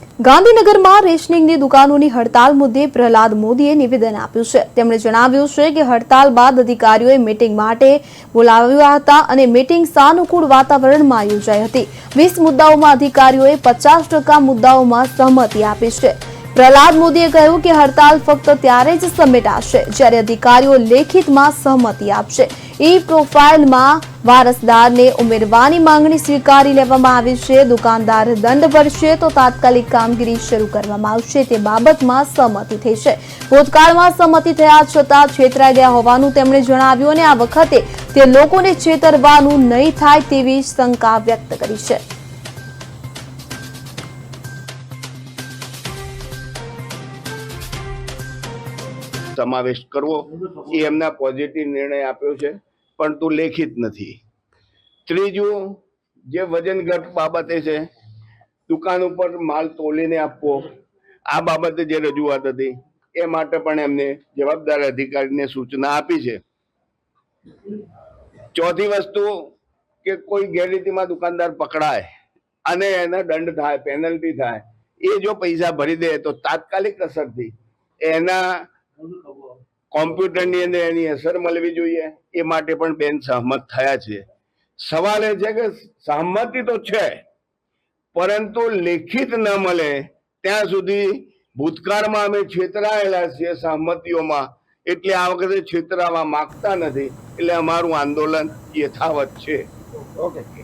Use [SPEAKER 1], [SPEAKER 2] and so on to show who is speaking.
[SPEAKER 1] ગાંધીનગરમાં રેશનિંગની દુકાનોની હડતાલ મુદ્દે પ્રહલાદ મોદીએ નિવેદન આપ્યું છે। તેમણે જણાવ્યું છે કે હડતાલ બાદ અધિકારીઓએ મીટિંગ માટે બોલાવ્યા હતા અને મીટિંગ સાનુકૂળ વાતાવરણમાં યોજાઈ હતી। 20 મુદ્દાઓમાં અધિકારીઓએ 50% મુદ્દાઓમાં સહમતિ આપી છે। પ્રહલાદ મોદીએ કહ્યું કે હડતાલ ફક્ત ત્યારે જ સમેટાશે જ્યારે અધિકારીઓ લેખિતમાં સહમતિ આપશે। ઈ પ્રોફાઇલમાં વારસદારને ઉમેરવાની માંગણી સ્વીકારી લેવામાં આવી છે। દુકાનદાર દંડ ભરશે તો તાત્કાલિક કામગીરી શરૂ કરવામાં આવશે તે બાબતમાં સહમતિ થઈ છે। ભૂતકાળમાં સહમતિ થયા છતાં છેતરાઈ ગયા હોવાનું તેમણે જણાવ્યું અને આ વખતે તે લોકોને છેતરવાનું નહીં થાય તેવી શંકા વ્યક્ત કરી છે।
[SPEAKER 2] समावेश करवो ए एमना पॉजिटिव निर्णय आप्यो छे परंतु लेखित नहीं। त्रीजू जे वजनगत बाबते छे दुकान पर माल तोलीने आपवो आ बाबते जे रजूआत हती ए माटे पण एमने जवाबदार अधिकारीने सूचना आपी छे। चौथी वस्तु के कोई गैररीतिमां दुकानदार पकड़ाय अने एने दंड थाय पेनल्टी थाय ए जो पैसा भरी दे तो तात्कालिक असरथी एना कॉम्प्यूटर ની અંદર એની અસર મળવી જોઈએ એ માટે પણ બેન સહમત થયા છે। સવાલ એ છે કે સહમતિ તો છે પરંતુ લેખિત ન મળે ત્યાં સુધી ભૂતકાળમાં અમે છેતરાયેલા છીએ સહમતિઓમાં એટલે આ વખતે છેતરાવા માંગતા નથી એટલે અમારું આંદોલન યથાવત છે। ઓકે।